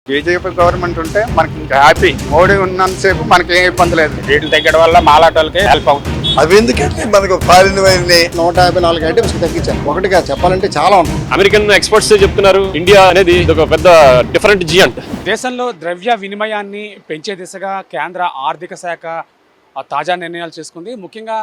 BJP government ఉంటే మనకి ఇంకా హ్యాపీ. మోడీ ఉన్నంతసేపు మనకి ఏం ఇబ్బంది లేదు. రేట్లు తగ్గడం వల్ల మాలాటోళ్ళకి హెల్ప్ అవుతుంది. అవి ఎందుకంటే మనకు ఫారిన్ వైర్ని 154 ఐటమ్స్ తగ్గించారు. ఒకటిగా చెప్పాలంటే చాలా ఉంది. అమెరికన్ ఎక్స్పర్ట్స్ చెప్తున్నారు ఇండియా అనేది ఒక పెద్ద డిఫరెంట్ జియంట్. దేశంలో ద్రవ్య వినిమయాన్ని పెంచే దిశగా కేంద్ర ఆర్థిక శాఖ తాజా నిర్ణయాలు చేసుకుంది. ముఖ్యంగా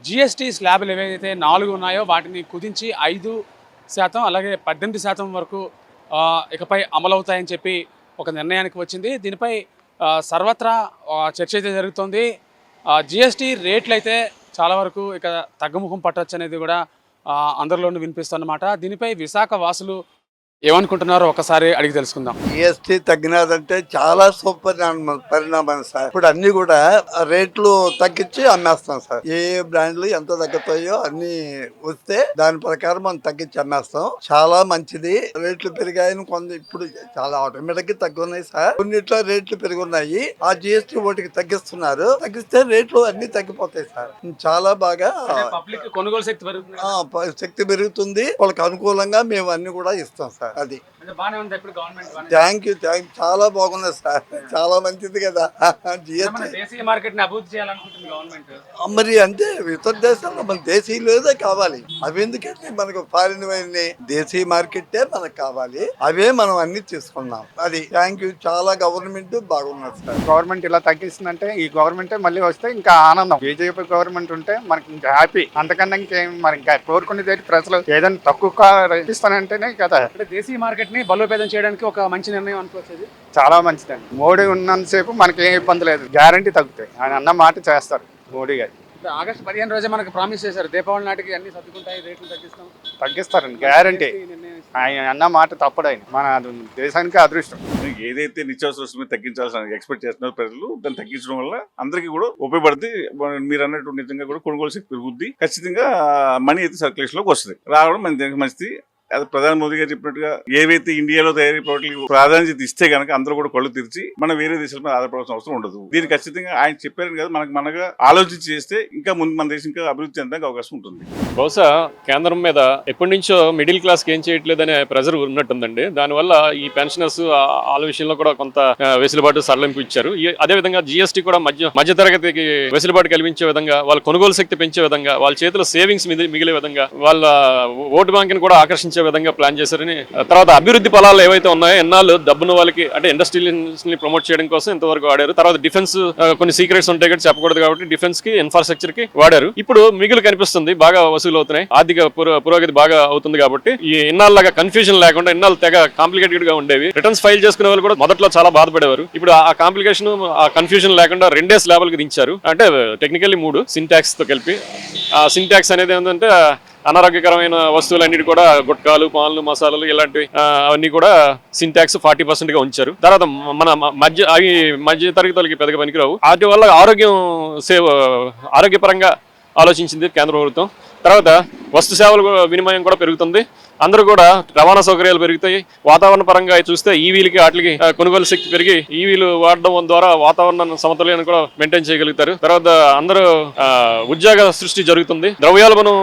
జిఎస్టీ స్లాబులు ఏవైతే 4 ఉన్నాయో వాటిని కుదించి 5% అలాగే 18% వరకు ఇకపై అమలవుతాయని చెప్పి ఒక నిర్ణయానికి వచ్చింది. దీనిపై సర్వత్రా చర్చ అయితే జరుగుతోంది. జిఎస్టీ రేట్లు అయితే చాలా వరకు ఇక తగ్గుముఖం పట్టొచ్చు అనేది కూడా అందరిలోనూ వినిపిస్తున్నమాట. దీనిపై విశాఖ వాసులు ఏమనుకుంటున్నారో ఒకసారి అడిగి తెలుసుకుందాం. జిఎస్టీ తగ్గినదంటే చాలా సూపర్ పరిణామం సార్. ఇప్పుడు అన్ని కూడా రేట్లు తగ్గించి అమ్మేస్తాం సార్. ఏ బ్రాండ్లు ఎంత తగ్గుతాయో అన్ని వస్తే దాని ప్రకారం మనం తగ్గించి అమ్మేస్తాం. చాలా మంచిది. రేట్లు పెరిగాయని ఇప్పుడు చాలా ఆటోమేటిక్ తగ్గున్నాయి సార్. కొన్నిట్లో రేట్లు పెరుగున్నాయి. ఆ జిఎస్టీ ఓటికి తగ్గిస్తున్నారు. తగ్గిస్తే రేట్లు అన్ని తగ్గిపోతాయి సార్. చాలా బాగా పబ్లిక్ కొనుగోలు శక్తి పెరుగుతుంది. వాళ్ళకి అనుకూలంగా మేము అన్ని కూడా ఇస్తాం సార్. అది థ్యాంక్ యూ చాలా బాగుంది సార్. చాలా మంచిది కదా దేశీయ మార్కెట్ ని అభివృద్ధి చేయాలనుకుంటుంది గవర్నమెంట్. మరి అంటే ఇతర దేశాల్లో మన దేశీయులేదే కావాలి. అవి ఎందుకంటే మనకు ఫారిన్ వైర్ని దేశీయ మార్కెట్టే మనకు కావాలి. అవే మనం అన్ని తీసుకున్నాం. అది థ్యాంక్ యూ. చాలా గవర్నమెంట్ బాగున్నది సార్. గవర్నమెంట్ ఇలా తగ్గిస్తుందంటే ఈ గవర్నమెంటే మళ్ళీ వస్తే ఇంకా ఆనందం. బీజేపీ గవర్నమెంట్ ఉంటే మనకి ఇంకా హ్యాపీ. అంతకన్నా ఇంకేం మరి ఇంకా కోరుకునేది ప్రజలు ఏదైనా తక్కువ ఇస్తానంటేనే కదా. దేశీయ మార్కెట్ ని బలోపేతం చేయడానికి ఒక మంచి నిర్ణయం అనుకోవచ్చు. చాలా మంచిదండి. మోడీ ఉన్నంతసేపు మనకి ఏం ఇబ్బంది లేదు. గ్యారంటీ తగ్గుతాయి. ఆయన అన్న మాట చేస్తారు మోడీ గారు. ఆగస్టు 15 రోజే మనకు ప్రామిస్ చేశారు. దీపావళి నాటికి అన్ని సర్దుకుంటాయి, రేట్లు తగ్గిస్తారండి గ్యారంటీ. ఆయన అన్న మాట తప్పడైన మన దేశానికి అదృష్టం. ఏదైతే నిత్యావసర వస్తువులు తగ్గించాల్సిన ఎక్స్పెక్ట్ చేస్తున్నారు ప్రజలు, దాన్ని తగ్గించడం వల్ల అందరికీ కూడా ఉపయోగపడుతుంది. మీరు అన్నట్టు నిజంగా కూడా కొనుగోలు శక్తి పెరుగుద్ది. ఖచ్చితంగా మనీ అయితే సర్క్యులేషన్ లోకి వస్తుంది. రావడం మన మంచిది. అది ప్రధాని మోదీ గారు చెప్పినట్టుగా ఏవైతే ఇండియాలో తయారీ ప్రోడక్ట్లకు ప్రాధాన్యత ఇస్తే కనుక అందరూ కూడా కళ్ళు తెరిచి మన వేరే దేశాల మీద ఆధారపడాల్సిన అవసరం ఉండదు. దీనికి ఖచ్చితంగా ఆయన చెప్పారని కదా మనగా ఆలోచించి చేస్తే ఇంకా ముందు మన దేశం ఇంకా అభివృద్ధి చెందడానికి అవకాశం ఉంటుంది. బహుశా కేంద్రం మీద ఎప్పటి నుంచో మిడిల్ క్లాస్ కి ఏం చేయట్లేదనే ప్రెజర్ ఉన్నట్టుందండి. దానివల్ల ఈ పెన్షనర్స్ వాళ్ళ విషయంలో కూడా కొంత వెసులుబాటు సరళింపు ఇచ్చారు. అదేవిధంగా జిఎస్టీ కూడా మధ్య తరగతికి వెసులుబాటు కల్పించే విధంగా, వాళ్ళ కొనుగోలు శక్తి పెంచే విధంగా, వాళ్ళ చేతిలో సేవింగ్స్ మిగిలే విధంగా, వాళ్ళ ఓటు బ్యాంక్ కూడా ఆకర్షించే విధంగా ప్లాన్ చేశారని. తర్వాత అభివృద్ధి ఫలాలు ఏవైతే ఉన్నాయో ఎన్నాళ్ళు డబ్బును వాళ్ళకి అంటే ఇండస్ట్రియల్స్ ని ప్రమోట్ చేయడం కోసం ఇంతవరకు వాడారు. తర్వాత డిఫెన్స్ కొన్ని సీక్రెట్స్ ఉంటాయి కాబట్టి చెప్పకూడదు కాబట్టి డిఫెన్స్ కి ఇన్ఫ్రాస్ట్రక్చర్ కి వాడారు. ఇప్పుడు మిగులు కనిపిస్తుంది, బాగా వసూలు అవుతున్నాయి, ఆర్థిక పురోగతి బాగా అవుతుంది. కాబట్టి ఈ ఇన్నాళ్ళగా కన్ఫ్యూజన్ లేకుండా, ఇన్నాళ్ళు తెగ కాంప్లికేటెడ్ గా ఉండేవి. రిటర్న్స్ ఫైల్ చేసుకునే వాళ్ళు కూడా మొదట్లో చాలా బాధపడేవారు. ఇప్పుడు ఆ కాంప్లికేషన్ ఆ కన్ఫ్యూజన్ లేకుండా 2 స్లాబులకు దించారు. అంటే టెక్నికల్లీ 3 సింటాక్స్ తో కలిపి. ఆ సింటాక్స్ అనేది ఏంటంటే అనారోగ్యకరమైన వస్తువులన్నిటి కూడా గుట్కాలు, పాన్లు, మసాలాలు ఇలాంటివి అవన్నీ కూడా సింటాక్స్ 40% గా ఉంచారు. తర్వాత మన మధ్య తరగతులకి పెద్దగా పనికిరావు. వాటి వల్ల ఆరోగ్యపరంగా ఆలోచించింది కేంద్ర ప్రభుత్వం. తర్వాత వస్తు సేవల వినిమయం కూడా పెరుగుతుంది. అందరూ కూడా రవాణా సౌకర్యాలు పెరుగుతాయి. వాతావరణ పరంగా చూస్తే ఈవీలకి వాటికి కొనుగోలు శక్తి పెరిగి ఈవీలు వాడడం ద్వారా వాతావరణ సమతుల్యాన్ని కూడా మెయింటైన్ చేయగలుగుతారు. తర్వాత అందరూ ఉద్యోగ సృష్టి జరుగుతుంది. ద్రవ్యోల్బణం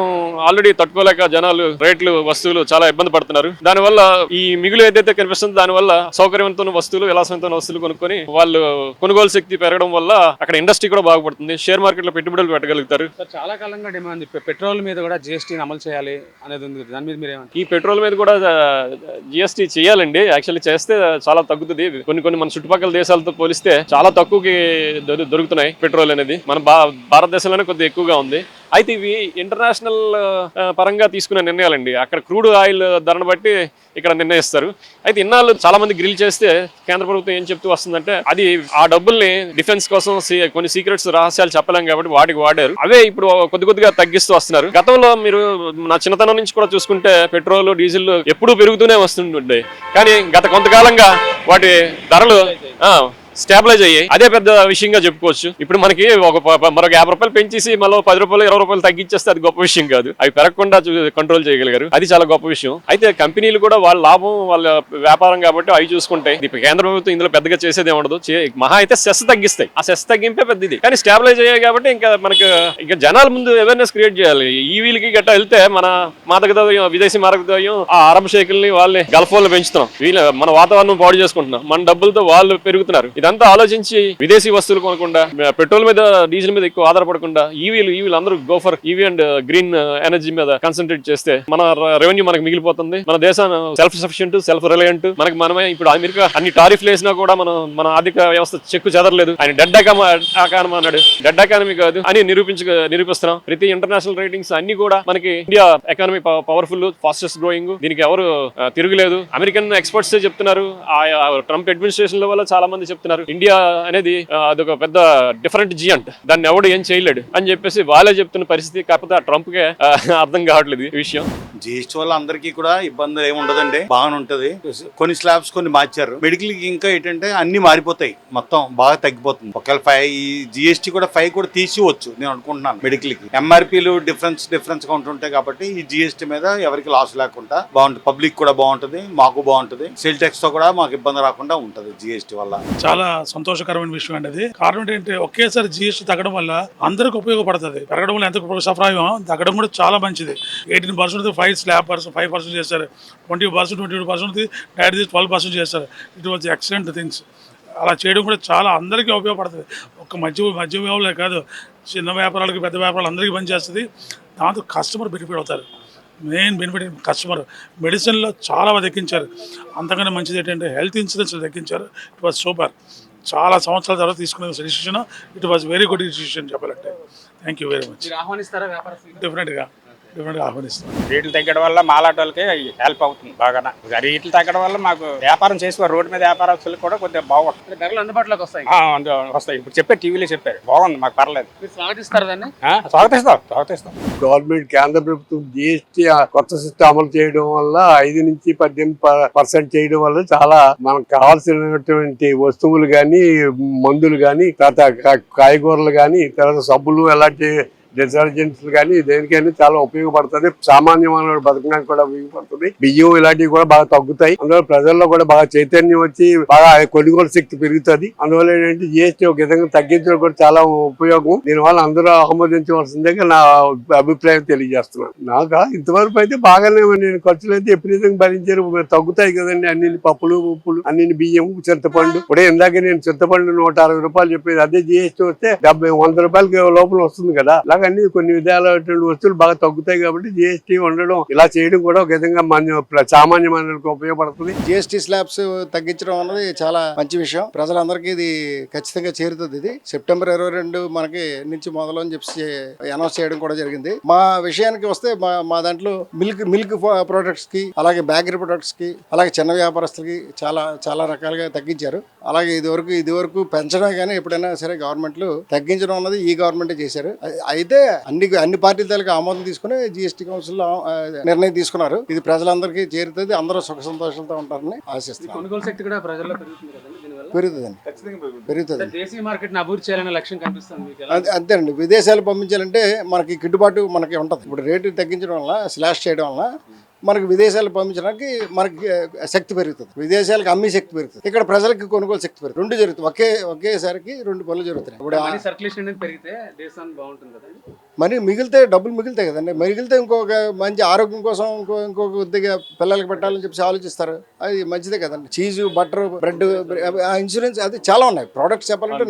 ఆల్రెడీ తట్టుకోలేక జనాలు రేట్లు వస్తువులు చాలా ఇబ్బంది పడుతున్నారు. దానివల్ల ఈ మిగులు ఏదైతే కనిపిస్తుందో దానివల్ల సౌకర్యవంతమైన వస్తువులు, విలాసవంతమైన వస్తువులు కొనుక్కొని వాళ్ళు కొనుగోలు శక్తి పెరగడం వల్ల అక్కడ ఇండస్ట్రీ కూడా బాగుపడుతుంది. షేర్ మార్కెట్ లో పెట్టుబడులు పెట్టగలుగుతారు. చాలా కాలంగా డిమాండ్ పెట్రోల్ మీద కూడా జిఎస్టీని అమలు చేయాలి అనేది ఉంది. దాని మీద మీరేమంటారు? ఈ పెట్రోల్ మీద కూడా జిఎస్టీ చేయాలండి. యాక్చువల్లీ చేస్తే చాలా తగ్గుతుంది. కొన్ని మన చుట్టుపక్కల దేశాలతో పోలిస్తే చాలా తక్కువకి దొరుకుతున్నాయి పెట్రోల్ అనేది. మన భారతదేశంలోనే కొద్దిగా ఎక్కువగా ఉంది. అయితే ఇవి ఇంటర్నేషనల్ పరంగా తీసుకునే నిర్ణయాలండి. అక్కడ క్రూడ్ ఆయిల్ ధరను బట్టి ఇక్కడ నిర్ణయిస్తారు. అయితే ఇన్నాళ్ళు చాలా మంది గ్రిల్ చేస్తే కేంద్ర ప్రభుత్వం ఏం చెప్తూ వస్తుందంటే అది ఆ డబ్బుల్ని డిఫెన్స్ కోసం కొన్ని సీక్రెట్స్, రహస్యాలు చెప్పలేం కాబట్టి వాటికి వాడారు. అవే ఇప్పుడు కొద్దిగా తగ్గిస్తూ వస్తున్నారు. గతంలో మీరు నా చిన్నతనం నుంచి కూడా చూసుకుంటే పెట్రోల్, డీజిల్ ఎప్పుడూ పెరుగుతూనే వస్తుండే. కానీ గత కొంతకాలంగా వాటి ధరలు స్టాబిలైజ్ అయ్యాయి. అదే పెద్ద విషయంగా చెప్పుకోవచ్చు. ఇప్పుడు మనకి మరొక 50 రూపాయలు పెంచేసి మళ్ళీ 10 రూపాయలు 20 రూపాయలు తగ్గించేస్తే అది గొప్ప విషయం కాదు. అవి పెరగకుండా కంట్రోల్ చేయగలిగారు, అది చాలా గొప్ప విషయం. అయితే కంపెనీలు కూడా వాళ్ళ లాభం వాళ్ళ వ్యాపారం కాబట్టి అవి చూసుకుంటాయి. ఇప్పుడు కేంద్ర ప్రభుత్వం ఇందులో పెద్దగా చేసేది ఉండదు. మహా అయితే సెస్ తగ్గిస్తాయి, ఆ సెస్ తగ్గింపే పెద్దది. కానీ స్టాబిలైజ్ అయ్యాయి కాబట్టి ఇంకా జనాల ముందు అవేర్నెస్ క్రియేట్ చేయాలి. ఈవీలకి గట్టా వెళ్తే మన మాదక ద్రవ్యం, విదేశీ మాదక ద్రవ్యం, ఆ అరబ్ షేకుల్ని వాళ్ళని గల్ఫ్ వాళ్ళు పెంచుతున్నాం, మన వాతావరణం పాడు చేసుకుంటున్నాం, మన డబ్బులతో వాళ్ళు పెరుగుతున్నారు. ఇదంతా ఆలోచించి విదేశీ వస్తువులు కొనకుండా, పెట్రోల్ మీద డీజిల్ మీద ఎక్కువ ఆధారపడకుండా ఈవీలు అందరూ గోఫర్ ఈవీ అండ్ గ్రీన్ ఎనర్జీ మీద కాన్సన్ట్రేట్ చేస్తే మన రెవెన్యూ మనకు మిగిలిపోతుంది. మన దేశాన్ని సెల్ఫ్ సఫిషియెంట్, సెల్ఫ్ రిలయంట్. మనమే ఇప్పుడు అమెరికా అన్ని టారిఫ్లు వేసినా కూడా మన ఆర్థిక వ్యవస్థ చెక్కు చెదరలేదు. ఆయన డెడ్ ఎకానమీ అన్నాడు. డెడ్ ఎకానమీ కాదు అని నిరూపిస్తున్నాం. ప్రతి ఇంటర్నేషనల్ రేటింగ్స్ అన్ని కూడా మనకి India economy powerful, fastest growing, దీనికి ఎవరు తిరుగులేదు. అమెరికన్ ఎక్స్పర్ట్స్ చెప్తున్నారు, ట్రంప్ అడ్మినిస్ట్రేషన్ వల్ల చాలా మంది చెప్తున్నారు ఇండియా అనేది అదొక పెద్ద డిఫరెంట్ జియంట్, దాన్ని ఎవడు ఏం చేయలేడు అని చెప్పేసి వాళ్ళే చెప్తున్న పరిస్థితి. కాకపోతే ఆ ట్రంప్ కే అర్థం కావట్లేదు ఈ విషయం. జిఎస్టీ వల్ల అందరికీ కూడా ఇబ్బందులు ఏమి ఉండదండి, బాగానే ఉంటది. కొన్ని స్లాబ్స్ కొన్ని మార్చారు. మెడికల్ కి ఇంకా ఏంటంటే అన్ని మారిపోతాయి, మొత్తం బాగా తగ్గిపోతుంది. ఒకవేళ 5 ఈ జిఎస్టీ కూడా 5 కూడా తీసివచ్చు నేను అనుకుంటున్నాను. మెడికల్ కి ఎంఆర్పీలు డిఫరెన్స్ గా ఉంటుంటాయి కాబట్టి ఈ జిఎస్టీ మీద ఎవరికి లాస్ లేకుండా బాగుంటుంది. పబ్లిక్ కూడా బాగుంటుంది, మాకు బాగుంటుంది. సేల్ ట్యాక్స్ తో కూడా మాకు ఇబ్బంది రాకుండా ఉంటది జిఎస్టీ వల్ల. చాలా సంతోషకరమైన విషయం అండి అది. కారణం ఏంటంటే ఒకేసారి జిఎస్టీ తగ్గడం వల్ల అందరికి ఉపయోగపడుతుంది. పెరగడం వల్ల ఎంత సఫరాయం, తగ్గడం కూడా చాలా మంచిది. 18% 5 స్లాబ్ 5% చేస్తారు, 20% 22% డైరెక్ట్ 12% చేస్తారు. It was excellent things. అలా చేయడం కూడా చాలా అందరికీ ఉపయోగపడుతుంది. ఒక మధ్య వ్యాపారాలే కాదు, చిన్న వ్యాపారాలకి పెద్ద వ్యాపారాలు అందరికీ పనిచేస్తుంది. దాంతో కస్టమర్ బెనిఫిట్ అవుతారు. Main benefit customer. మెడిసిన్లో చాలా తగ్గించారు. అంతకన్నా మంచిది ఏంటంటే హెల్త్ ఇన్సూరెన్స్ తగ్గించారు. It was super. చాలా సంవత్సరాల తర్వాత తీసుకునే decision. It was very good decision చెప్పాలంటే. Thank you very much. ఆహ్వానిస్తారా వ్యాపార డెఫినెట్గా ఆహ్వానిస్తాం. రేట్లు తగ్గడం వల్ల మాలాంటి వాళ్ళకి హెల్ప్ అవుతుంది బాగా. రేట్లు తగ్గడం వల్ల మాకు వ్యాపారం చేసుకో, రోడ్డు మీద వ్యాపారస్తులకు కూడా కొద్దిగా బాగుంటుంది. ధరలు అందుబాటులోకి వస్తాయి. వస్తాయి. ఇప్పుడు చెప్పారు, టీవీలో చెప్పారు, బాగుంది, మాకు పర్లేదు. స్వాగతిస్తారు దాన్ని? స్వాగతిస్తాం. గవర్నమెంట్ కేంద్ర ప్రభుత్వం జిఎస్టీ కొత్త సిస్టమ్ అమలు చేయడం వల్ల 5 నుంచి 18% చేయడం వల్ల చాలా మనకు కావాల్సినటువంటి వస్తువులు కానీ, మందులు కానీ, తర్వాత కాయగూరలు కానీ, తర్వాత సబ్బులు, ఎలాంటి డిటర్జెంట్స్ కానీ దేనికైనా చాలా ఉపయోగపడుతుంది. సామాన్య మానవుడు బతకడానికి కూడా ఉపయోగపడుతుంది. బియ్యం ఇలాంటివి కూడా బాగా తగ్గుతాయి. అందువల్ల ప్రజల్లో కూడా బాగా చైతన్యం వచ్చి బాగా కొనుగోలు శక్తి పెరుగుతుంది. అందువల్ల ఏంటంటే జిఎస్టీ ఒక విధంగా తగ్గించడం కూడా చాలా ఉపయోగం. దీనివల్ల అందరూ ఆమోదించవలసిందిగా నా అభిప్రాయం తెలియజేస్తున్నాను. నాకు ఇంతవరకు అయితే బాగానే నేను ఖర్చులు అయితే ఎప్పుడైతే భరించారు తగ్గుతాయి కదండి. అన్ని పప్పులు, ఉప్పులు, అన్ని బియ్యం, చింతపండు. ఇప్పుడే ఇందాక నేను చింతపండు 160 రూపాయలు చెప్పేది, అదే జిఎస్టీ వస్తే 100 రూపాయలకి లోపల వస్తుంది కదా. అలాగే కొన్ని విధాలైనటువంటి వస్తువులు బాగా తగ్గుతాయి కాబట్టి జిఎస్టీ ఉండడం, ఇలా చేయడం కూడా ఒక విధంగా సామాన్య మానవులకు ఉపయోగపడుతుంది. జిఎస్టీ స్లాబ్స్ తగ్గించడం అన్నది చాలా మంచి విషయం. ప్రజలందరికీ ఇది ఖచ్చితంగా చేరుతుంది. ఇది సెప్టెంబర్ 22 మనకి నుంచి మొదలు అని చెప్పి అనౌన్స్ చేయడం కూడా జరిగింది. మా విషయానికి వస్తే మా దాంట్లో మిల్క్ ప్రొడక్ట్స్ కి, అలాగే బేకరీ ప్రొడక్ట్స్ కి, అలాగే చిన్న వ్యాపారస్తులకి చాలా రకాలుగా తగ్గించారు. అలాగే ఇది వరకు పెంచడం కానీ ఎప్పుడైనా సరే గవర్నమెంట్లు తగ్గించడం అన్నది ఈ గవర్నమెంటే చేశారు. అయితే అన్ని పార్టీల తాలూకా ఆమోదం తీసుకుని జిఎస్టీ కౌన్సిల్ నిర్ణయం తీసుకున్నారు. ఇది ప్రజలందరికీ చేరుతుంది, అందరూ సుఖ సంతోషాలతో ఉంటారని ఆశిస్తున్నారు. కొనుగోలు శక్తి కూడా ప్రజల్లో పెరుగుతుంది. దేశీయ మార్కెట్ ని అభివృద్ధి చేయాలనే లక్ష్యం కనిపిస్తుంది. అంతేనండి. విదేశాలు పంపించాలంటే మనకి గిట్టుబాటు మనకి ఉంటుంది. ఇప్పుడు రేటు తగ్గించడం వల్ల, స్లాష్ చేయడం వల్ల మనకి విదేశాలు పంపించడానికి మనకి శక్తి పెరుగుతుంది. విదేశాలకు అమ్మే శక్తి పెరుగుతుంది. ఇక్కడ ప్రజలకు కొనుగోలు శక్తి పెరుగుతుంది. 2 జరుగుతుంది. ఒకేసారికి 2 పనులు జరుగుతున్నాయి. ఇప్పుడు సర్క్యులేషన్ అనేది పెరిగితే దేశానికి బాగుంటుంది కదండి. మరి డబ్బులు మిగులుతాయి కదండి. మిగిలితే ఇంకొక మంచి ఆరోగ్యం కోసం ఇంకొక కొద్దిగా పిల్లలకి పెట్టాలని చెప్పి ఆలోచిస్తారు. అది మంచిదే కదండి. చీజు, బటర్, బ్రెడ్, ఇన్సూరెన్స్, అది చాలా ఉన్నాయి ప్రోడక్ట్స్. చెప్పాలంటే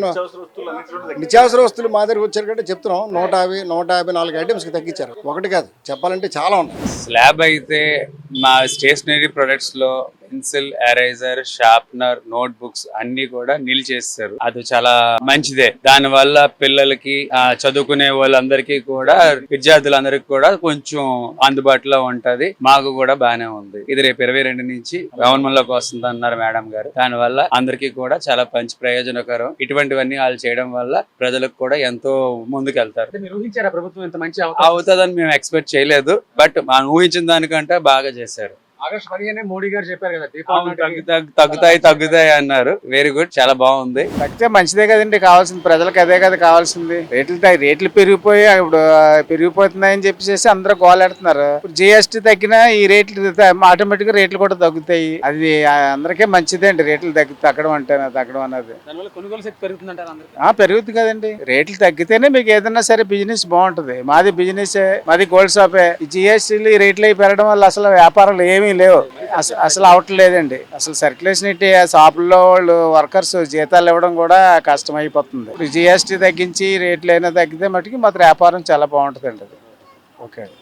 నిత్యావసర వస్తువులు మా దగ్గర వచ్చారు కంటే చెప్తున్నాం 154 ఐటమ్స్కి తగ్గించారు. ఒకటి కాదు, చెప్పాలంటే చాలా ఉన్నాయి. స్లాబ్ అయితే మా స్టేషనరీ ప్రొడక్ట్స్ లో pencil, eraser, sharpener, note books అన్ని కూడా చేస్తారు. అది చాలా మంచిదే. దాని వల్ల పిల్లలకి, చదువుకునే వాళ్ళందరికీ కూడా, విద్యార్థులందరికీ కూడా కొంచెం అందుబాటులో ఉంటది. మాకు కూడా బానే ఉంది. ఇది రేపు 22 నుంచి గవర్నమెంట్లోకి వస్తుంది అన్నారు మేడం గారు. దాని వల్ల అందరికీ కూడా చాలా మంచి ప్రయోజనకరం. ఇటువంటివన్నీ వాళ్ళు చేయడం వల్ల ప్రజలకు కూడా ఎంతో ముందుకెళ్తారు. ప్రభుత్వం ఇంత మంచి అవుతుందని మేము ఎక్స్పెక్ట్ చేయలేదు, బట్ మనం ఊహించిన దానికంటే బాగా చేశారు. ఆగస్టు 15 మోడీ గారు చెప్పారు కదా అవును, తగ్గుతాయి అన్నారు. వెరీ గుడ్, చాలా బాగుంది. తగ్గితే మంచిదే కదండి కావాల్సింది, ప్రజలకు అదే కదా కావాల్సింది. రేట్లు పెరిగిపోయి ఇప్పుడు పెరిగిపోతున్నాయని చెప్పేసి అందరూ గోలెడుతున్నారు. ఇప్పుడు జిఎస్టీ తగ్గినా ఈ రేట్లు ఆటోమేటిక్ గా రేట్లు కూడా తగ్గుతాయి. అది అందరికీ మంచిదే అండి, రేట్లు తగ్గడం అన్నది. దానివల్ల కొనుగోలు శక్తి పెరుగుతుందంటారు అందరికీ. పెరుగుతుంది కదండి. రేట్లు తగ్గితేనే మీకు ఏదైనా సరే బిజినెస్ బాగుంటది. మాది బిజినెస్, మాది గోల్డ్ షాపే. ఈ జిఎస్టీలు ఈ రేట్లు అయి పెరగడం వల్ల అసలు వ్యాపారాలు ఏమీ లేవు, అసలు అవట్లేదండి. అసలు సర్క్యులేషన్ ఇట్టి షాపుల్లో వాళ్ళు వర్కర్స్ జీతాలు ఇవ్వడం కూడా కష్టం అయిపోతుంది. ఇప్పుడు జిఎస్టీ తగ్గించి రేట్లు అయినా తగ్గితే మటుకు మాత్రం వ్యాపారం చాలా బాగుంటుందండి. అది ఓకే.